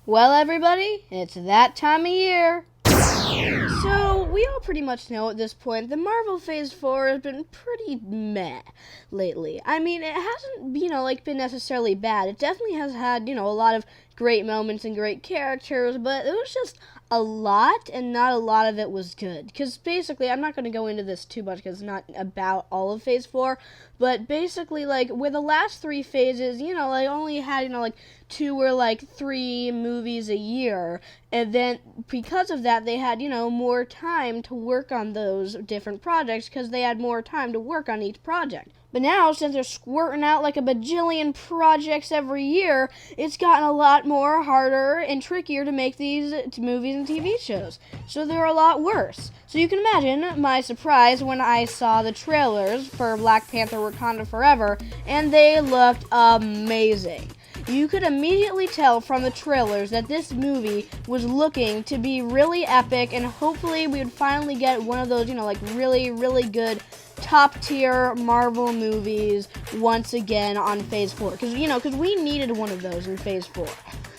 Well, everybody, it's that time of year. So, we all pretty much know at this point the Marvel Phase 4 has been pretty meh lately. I mean, it hasn't, been necessarily bad. It definitely has had, a lot of great moments and great characters, but it was just a lot, and not a lot of it was good. Because basically, I'm not going to go into this too much because it's not about all of Phase 4, but basically, with the last three phases, only had, two or three movies a year, and then because of that, they had, more time to work on those different projects because they had more time to work on each project. But now, since they're squirting out like a bajillion projects every year, it's gotten a lot more harder and trickier to make these movies and TV shows. So they're a lot worse. So you can imagine my surprise when I saw the trailers for Black Panther Wakanda Forever, and they looked amazing. You could immediately tell from the trailers that this movie was looking to be really epic, and hopefully we would finally get one of those, really, really good top-tier Marvel movies once again on Phase 4. Because we needed one of those in Phase 4.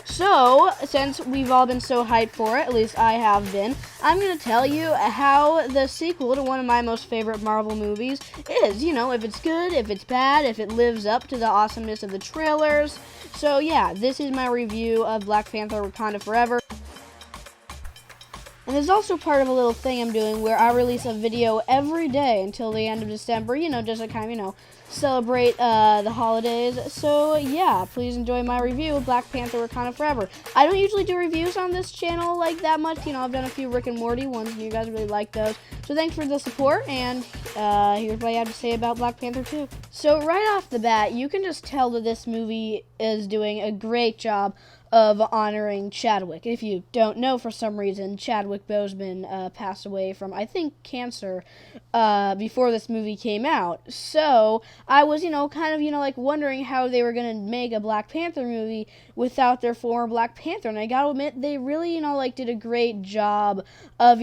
So, since we've all been so hyped for it, at least I have been, I'm going to tell you how the sequel to one of my most favorite Marvel movies is. If it's good, if it's bad, if it lives up to the awesomeness of the trailers. So, yeah, this is my review of Black Panther Wakanda Forever. And there's also part of a little thing I'm doing where I release a video every day until the end of December, just to kind of, celebrate the holidays. So, yeah, please enjoy my review of Black Panther Wakanda Forever. I don't usually do reviews on this channel like that much. I've done a few Rick and Morty ones, and you guys really like those. So thanks for the support, and here's what I have to say about Black Panther 2. So right off the bat, you can just tell that this movie is doing a great job of honoring Chadwick. If you don't know, for some reason, Chadwick Boseman passed away from, I think, cancer before this movie came out. So I was, wondering how they were going to make a Black Panther movie without their former Black Panther. And I gotta admit, they really, did a great job of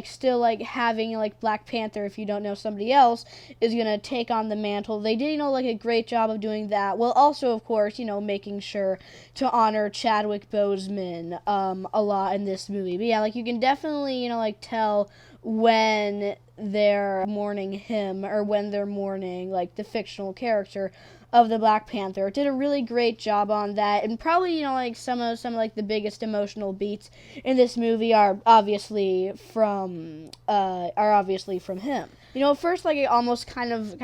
still, having, Black Panther, if you don't know, somebody else is going to take on the mantle. They did, a great job of doing that. Well, also, of course, making sure to honor Chadwick Boseman a lot in this movie. But yeah, you can definitely, tell when they're mourning him or when they're mourning, the fictional character of the Black Panther. It did a really great job on that, and probably, some of the biggest emotional beats in this movie are obviously from him. At first, I almost kind of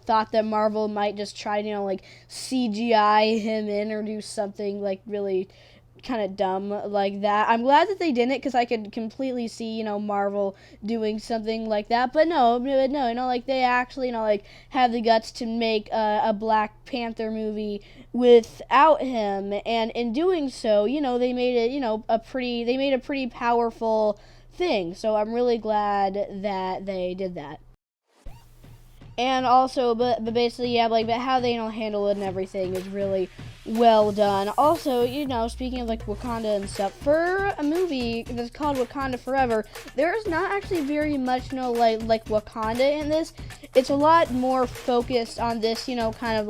thought that Marvel might just try to, CGI him in or do something, really kind of dumb like that. I'm glad that they didn't, because I could completely see, Marvel doing something like that. But no, they actually, have the guts to make a Black Panther movie without him, and in doing so, they made it, they made a pretty powerful thing. So I'm really glad that they did that. And also, but basically, yeah, but how they handle it and everything is really well done. Also, speaking of Wakanda and stuff, for a movie that's called Wakanda Forever, there's not actually very much like Wakanda in this. It's a lot more focused on this, kind of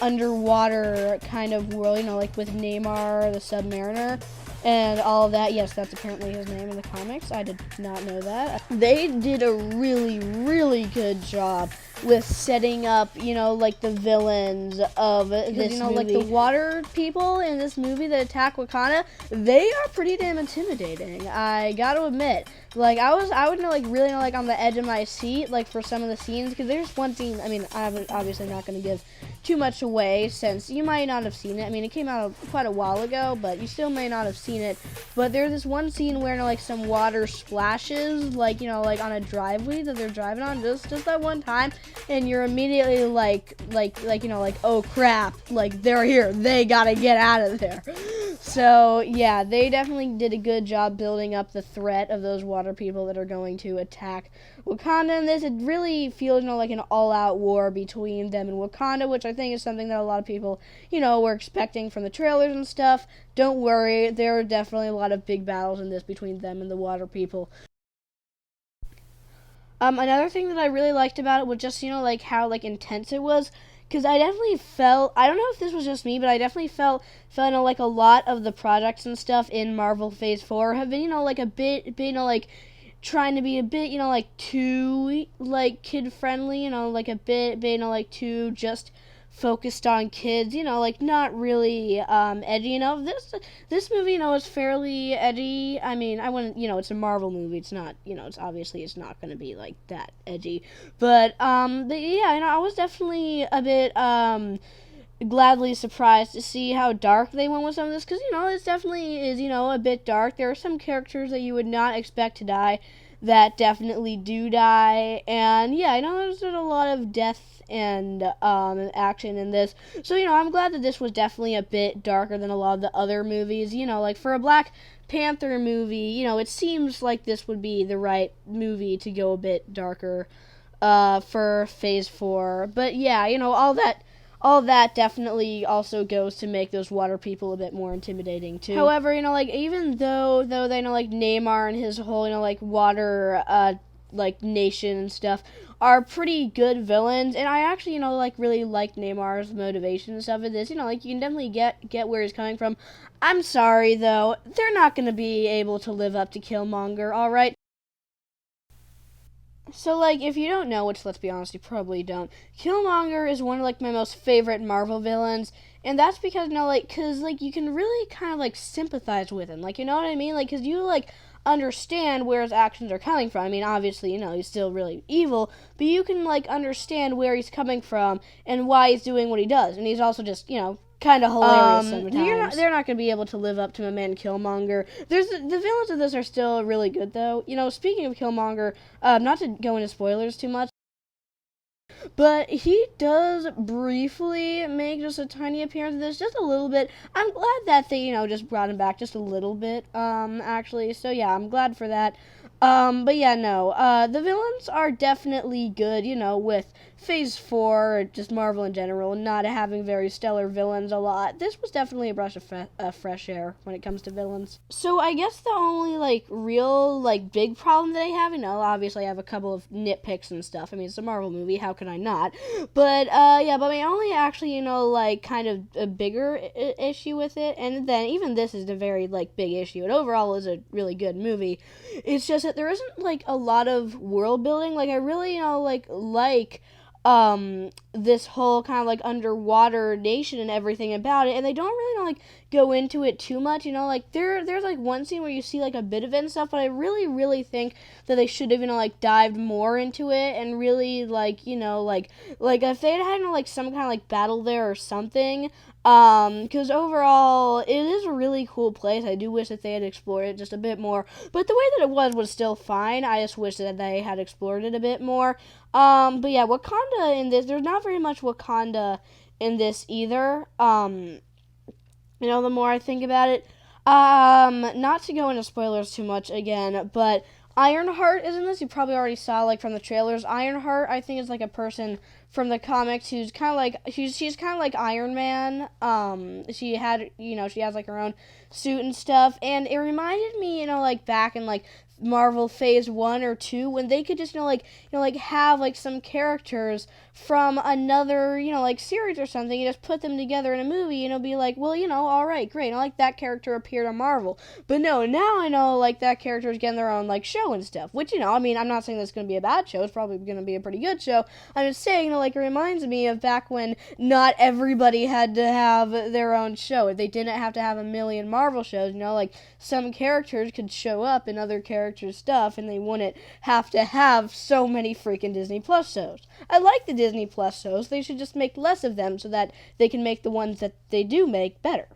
underwater kind of world, with Namor the Submariner and all of that. Yes, that's apparently his name in the comics. I did not know that. They did a really, really good job with setting up, the villains of this movie. The water people in this movie that attack Wakanda, they are pretty damn intimidating. I gotta admit. I would really on the edge of my seat, for some of the scenes, because there's one scene, I'm obviously not going to give too much away, since you might not have seen it. It came out quite a while ago, but you still may not have seen it. But there's this one scene where, some water splashes, on a driveway that they're driving on, just that one time, and you're immediately oh crap, they're here, they gotta get out of there. So, yeah, they definitely did a good job building up the threat of those water people that are going to attack Wakanda in this. It really feels, like an all-out war between them and Wakanda, which I think is something that a lot of people, were expecting from the trailers and stuff. Don't worry, there are definitely a lot of big battles in this between them and the water people. Another thing that I really liked about it was just, how, intense it was. because I definitely felt, I don't know if this was just me, but I definitely felt like a lot of the projects and stuff in Marvel Phase 4 have been, like a bit, like trying to be a bit, like too, like kid friendly, like a bit, like too just focused on kids, like not really edgy. This movie, is fairly edgy. I mean, I wouldn't, it's a Marvel movie. It's not, it's obviously it's not going to be like that edgy. But yeah, I was definitely a bit gladly surprised to see how dark they went with some of this, because it definitely is a bit dark. There are some characters that you would not expect to die that definitely do die, and yeah, there's a lot of death and action in this, so I'm glad that this was definitely a bit darker than a lot of the other movies. Like for a Black Panther movie, it seems like this would be the right movie to go a bit darker for Phase 4, but yeah, all that definitely also goes to make those water people a bit more intimidating too. However, like even though they like Neymar and his whole like water like nation and stuff are pretty good villains, and I actually like really like Neymar's motivation and stuff in this. Like you can definitely get where he's coming from. I'm sorry though, they're not going to be able to live up to Killmonger. All right. So, like, if you don't know, which let's be honest, you probably don't, Killmonger is one of, like, my most favorite Marvel villains, and that's because, you can really kind of, like, sympathize with him, like, you know what I mean? Like, because you, like, understand where his actions are coming from. I mean, obviously, he's still really evil, but you can, like, understand where he's coming from and why he's doing what he does, and he's also just, kind of hilarious sometimes. They're not going to be able to live up to my man Killmonger. The villains of this are still really good, though. Speaking of Killmonger, not to go into spoilers too much, but he does briefly make just a tiny appearance in this, just a little bit. I'm glad that they, just brought him back just a little bit, actually. So, yeah, I'm glad for that. But yeah, no, the villains are definitely good, with Phase 4, just Marvel in general, not having very stellar villains a lot. This was definitely a breath of fresh air when it comes to villains. So I guess the only, like, real, like, big problem that I have, obviously I have a couple of nitpicks and stuff. I mean, it's a Marvel movie, how could I not? But, yeah, but my only actually, like, kind of a bigger issue with it, and then even this is a very, like, big issue, and overall is a really good movie. It's just that there isn't, like, a lot of world building. Like, I really, like this whole kind of like underwater nation and everything about it, and they don't really like go into it too much. Like there's like one scene where you see like a bit of it and stuff, but I really think that they should have like dived more into it and really like like if they had like some kind of like battle there or something. Because overall, it is a really cool place. I do wish that they had explored it just a bit more, but the way that it was still fine. I just wish that they had explored it a bit more. But yeah, Wakanda in this, there's not very much Wakanda in this either. The more I think about it, not to go into spoilers too much again, but Ironheart is in this. You probably already saw, like, from the trailers. Ironheart, I think, is, like, a person from the comics who's kind of like, she's kind of like Iron Man. She had, she has, like, her own suit and stuff, and it reminded me, like, back in, like, Marvel Phase 1 or 2, when they could just, have, like, some characters from another, like, series or something, you just put them together in a movie, and it'll be like, well, alright, great, like, that character appeared on Marvel. But no, now I know, like, that character is getting their own, like, show and stuff, which, I mean, I'm not saying that's going to be a bad show, it's probably going to be a pretty good show. I'm just saying, like, it reminds me of back when not everybody had to have their own show. They didn't have to have a million Marvel shows, like, some characters could show up in other characters' stuff, and they wouldn't have to have so many freaking Disney Plus shows. I like the Disney Plus shows. They should just make less of them so that they can make the ones that they do make better.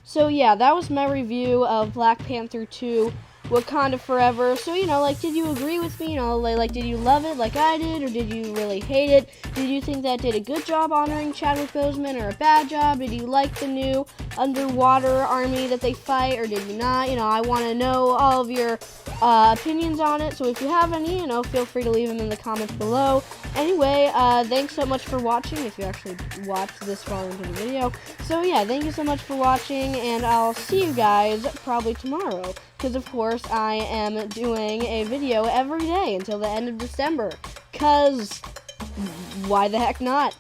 So yeah, that was my review of Black Panther 2, Wakanda Forever. So, like, did you agree with me? Like, did you love it like I did, or did you really hate it? Did you think that did a good job honoring Chadwick Boseman, or a bad job? Did you like the new underwater army that they fight, or did you not? I want to know all of your opinions on it. So if you have any, feel free to leave them in the comments below. Anyway, thanks so much for watching, if you actually watched this far into the video. So yeah, thank you so much for watching, and I'll see you guys probably tomorrow. because of course I am doing a video every day until the end of December, because why the heck not?